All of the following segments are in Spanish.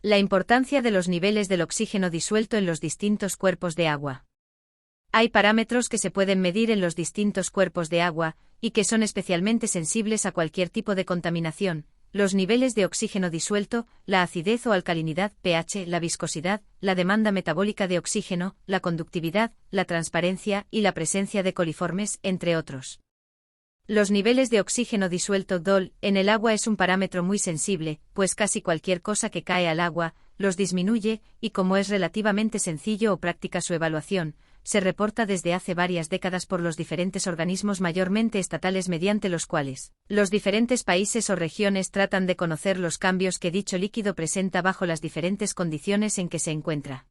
La importancia de los niveles del oxígeno disuelto en los distintos cuerpos de agua. Hay parámetros que se pueden medir en los distintos cuerpos de agua, y que son especialmente sensibles a cualquier tipo de contaminación: los niveles de oxígeno disuelto, la acidez o alcalinidad, pH, la viscosidad, la demanda metabólica de oxígeno, la conductividad, la transparencia y la presencia de coliformes, entre otros. Los niveles de oxígeno disuelto (DOL) en el agua es un parámetro muy sensible, pues casi cualquier cosa que cae al agua los disminuye, y como es relativamente sencillo o práctica su evaluación, se reporta desde hace varias décadas por los diferentes organismos mayormente estatales mediante los cuales los diferentes países o regiones tratan de conocer los cambios que dicho líquido presenta bajo las diferentes condiciones en que se encuentra.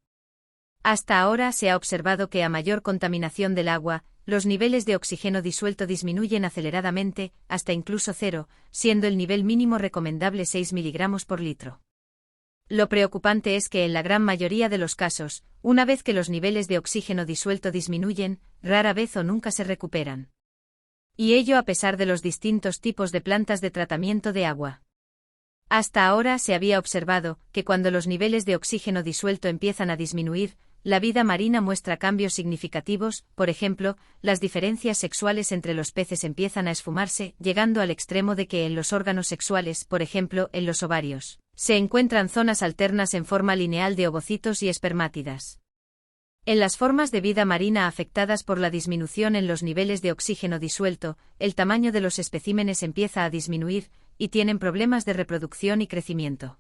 Hasta ahora se ha observado que a mayor contaminación del agua, los niveles de oxígeno disuelto disminuyen aceleradamente, hasta incluso cero, siendo el nivel mínimo recomendable 6 miligramos por litro. Lo preocupante es que en la gran mayoría de los casos, una vez que los niveles de oxígeno disuelto disminuyen, rara vez o nunca se recuperan. Y ello a pesar de los distintos tipos de plantas de tratamiento de agua. Hasta ahora se había observado que cuando los niveles de oxígeno disuelto empiezan a disminuir, la vida marina muestra cambios significativos. Por ejemplo, las diferencias sexuales entre los peces empiezan a esfumarse, llegando al extremo de que en los órganos sexuales, por ejemplo, en los ovarios, se encuentran zonas alternas en forma lineal de ovocitos y espermátidas. En las formas de vida marina afectadas por la disminución en los niveles de oxígeno disuelto, el tamaño de los especímenes empieza a disminuir, y tienen problemas de reproducción y crecimiento.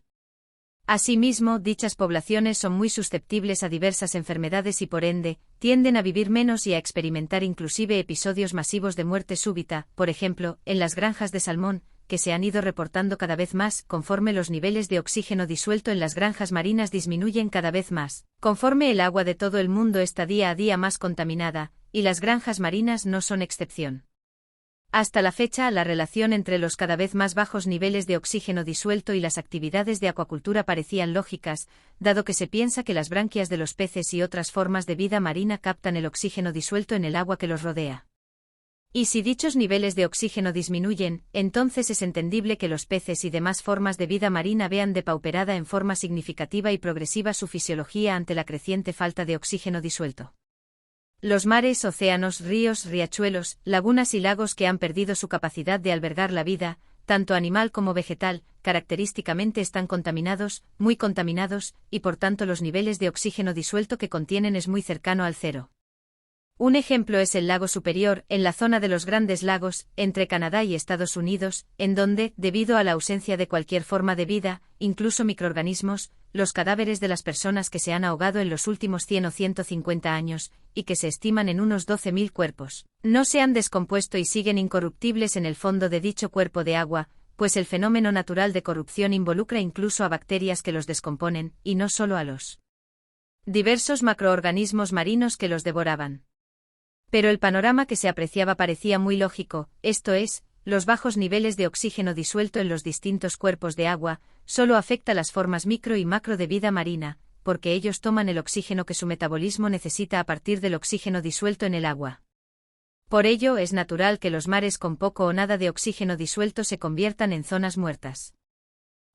Asimismo, dichas poblaciones son muy susceptibles a diversas enfermedades y por ende, tienden a vivir menos y a experimentar inclusive episodios masivos de muerte súbita, por ejemplo, en las granjas de salmón, que se han ido reportando cada vez más conforme los niveles de oxígeno disuelto en las granjas marinas disminuyen cada vez más, conforme el agua de todo el mundo está día a día más contaminada, y las granjas marinas no son excepción. Hasta la fecha, la relación entre los cada vez más bajos niveles de oxígeno disuelto y las actividades de acuacultura parecían lógicas, dado que se piensa que las branquias de los peces y otras formas de vida marina captan el oxígeno disuelto en el agua que los rodea. Y si dichos niveles de oxígeno disminuyen, entonces es entendible que los peces y demás formas de vida marina vean depauperada en forma significativa y progresiva su fisiología ante la creciente falta de oxígeno disuelto. Los mares, océanos, ríos, riachuelos, lagunas y lagos que han perdido su capacidad de albergar la vida, tanto animal como vegetal, característicamente están contaminados, muy contaminados, y por tanto los niveles de oxígeno disuelto que contienen es muy cercano al cero. Un ejemplo es el lago Superior, en la zona de los Grandes Lagos, entre Canadá y Estados Unidos, en donde, debido a la ausencia de cualquier forma de vida, incluso microorganismos, los cadáveres de las personas que se han ahogado en los últimos 100 o 150 años, y que se estiman en unos 12.000 cuerpos, no se han descompuesto y siguen incorruptibles en el fondo de dicho cuerpo de agua, pues el fenómeno natural de corrupción involucra incluso a bacterias que los descomponen, y no solo a los diversos macroorganismos marinos que los devoraban. Pero el panorama que se apreciaba parecía muy lógico, esto es, los bajos niveles de oxígeno disuelto en los distintos cuerpos de agua, solo afecta las formas micro y macro de vida marina, porque ellos toman el oxígeno que su metabolismo necesita a partir del oxígeno disuelto en el agua. Por ello es natural que los mares con poco o nada de oxígeno disuelto se conviertan en zonas muertas.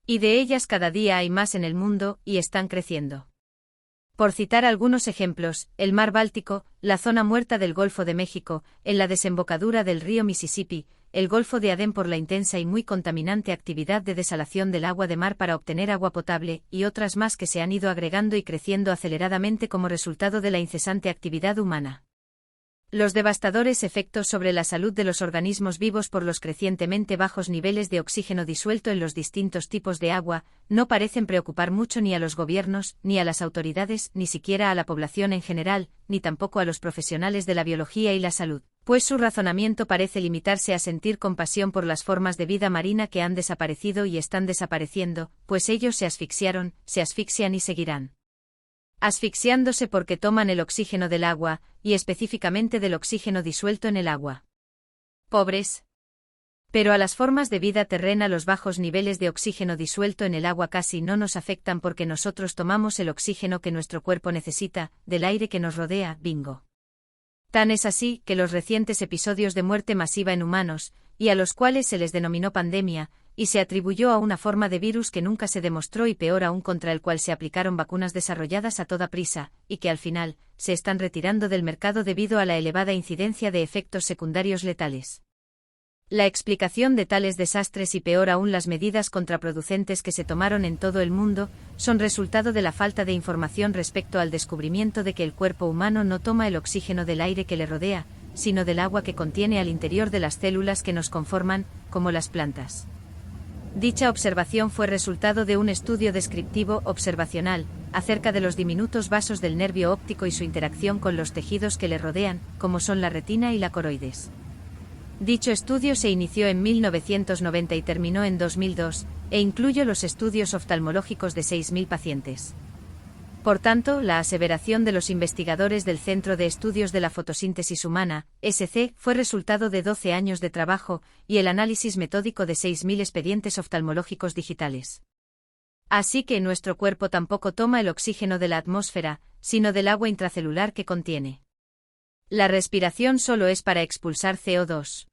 Y de ellas cada día hay más en el mundo, y están creciendo. Por citar algunos ejemplos, el mar Báltico, la zona muerta del Golfo de México, en la desembocadura del río Mississippi, el Golfo de Adén por la intensa y muy contaminante actividad de desalación del agua de mar para obtener agua potable, y otras más que se han ido agregando y creciendo aceleradamente como resultado de la incesante actividad humana. Los devastadores efectos sobre la salud de los organismos vivos por los crecientemente bajos niveles de oxígeno disuelto en los distintos tipos de agua no parecen preocupar mucho ni a los gobiernos, ni a las autoridades, ni siquiera a la población en general, ni tampoco a los profesionales de la biología y la salud, pues su razonamiento parece limitarse a sentir compasión por las formas de vida marina que han desaparecido y están desapareciendo, pues ellos se asfixiaron, se asfixian y seguirán asfixiándose porque toman el oxígeno del agua, y específicamente del oxígeno disuelto en el agua. Pobres. Pero a las formas de vida terrena los bajos niveles de oxígeno disuelto en el agua casi no nos afectan porque nosotros tomamos el oxígeno que nuestro cuerpo necesita, del aire que nos rodea, bingo. Tan es así que los recientes episodios de muerte masiva en humanos, y a los cuales se les denominó pandemia, y se atribuyó a una forma de virus que nunca se demostró y peor aún contra el cual se aplicaron vacunas desarrolladas a toda prisa, y que al final, se están retirando del mercado debido a la elevada incidencia de efectos secundarios letales. La explicación de tales desastres y peor aún las medidas contraproducentes que se tomaron en todo el mundo, son resultado de la falta de información respecto al descubrimiento de que el cuerpo humano no toma el oxígeno del aire que le rodea, sino del agua que contiene al interior de las células que nos conforman, como las plantas. Dicha observación fue resultado de un estudio descriptivo observacional, acerca de los diminutos vasos del nervio óptico y su interacción con los tejidos que le rodean, como son la retina y la coroides. Dicho estudio se inició en 1990 y terminó en 2002, e incluyó los estudios oftalmológicos de 6.000 pacientes. Por tanto, la aseveración de los investigadores del Centro de Estudios de la Fotosíntesis Humana, SC, fue resultado de 12 años de trabajo y el análisis metódico de 6.000 expedientes oftalmológicos digitales. Así que nuestro cuerpo tampoco toma el oxígeno de la atmósfera, sino del agua intracelular que contiene. La respiración solo es para expulsar CO2.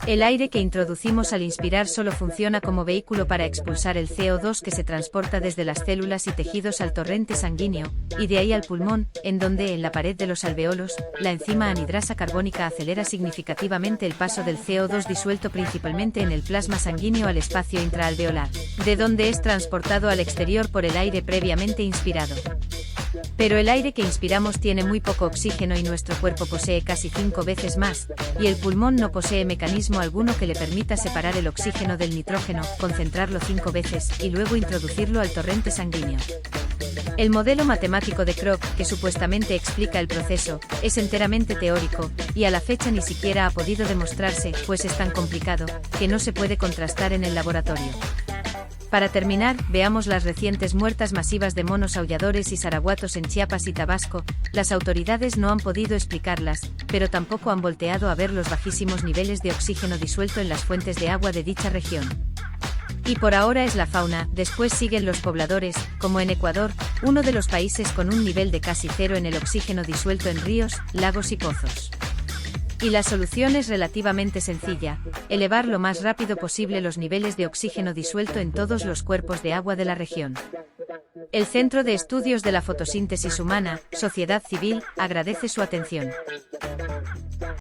El aire que introducimos al inspirar solo funciona como vehículo para expulsar el CO2 que se transporta desde las células y tejidos al torrente sanguíneo, y de ahí al pulmón, en donde, en la pared de los alveolos, la enzima anhidrasa carbónica acelera significativamente el paso del CO2 disuelto principalmente en el plasma sanguíneo al espacio intraalveolar, de donde es transportado al exterior por el aire previamente inspirado. Pero el aire que inspiramos tiene muy poco oxígeno y nuestro cuerpo posee casi 5 veces más, y el pulmón no posee mecanismo alguno que le permita separar el oxígeno del nitrógeno, concentrarlo 5 veces, y luego introducirlo al torrente sanguíneo. El modelo matemático de Kroc, que supuestamente explica el proceso, es enteramente teórico, y a la fecha ni siquiera ha podido demostrarse, pues es tan complicado, que no se puede contrastar en el laboratorio. Para terminar, veamos las recientes muertas masivas de monos aulladores y zaraguatos en Chiapas y Tabasco. Las autoridades no han podido explicarlas, pero tampoco han volteado a ver los bajísimos niveles de oxígeno disuelto en las fuentes de agua de dicha región. Y por ahora es la fauna, después siguen los pobladores, como en Ecuador, uno de los países con un nivel de casi cero en el oxígeno disuelto en ríos, lagos y pozos. Y la solución es relativamente sencilla: elevar lo más rápido posible los niveles de oxígeno disuelto en todos los cuerpos de agua de la región. El Centro de Estudios de la Fotosíntesis Humana, Sociedad Civil, agradece su atención.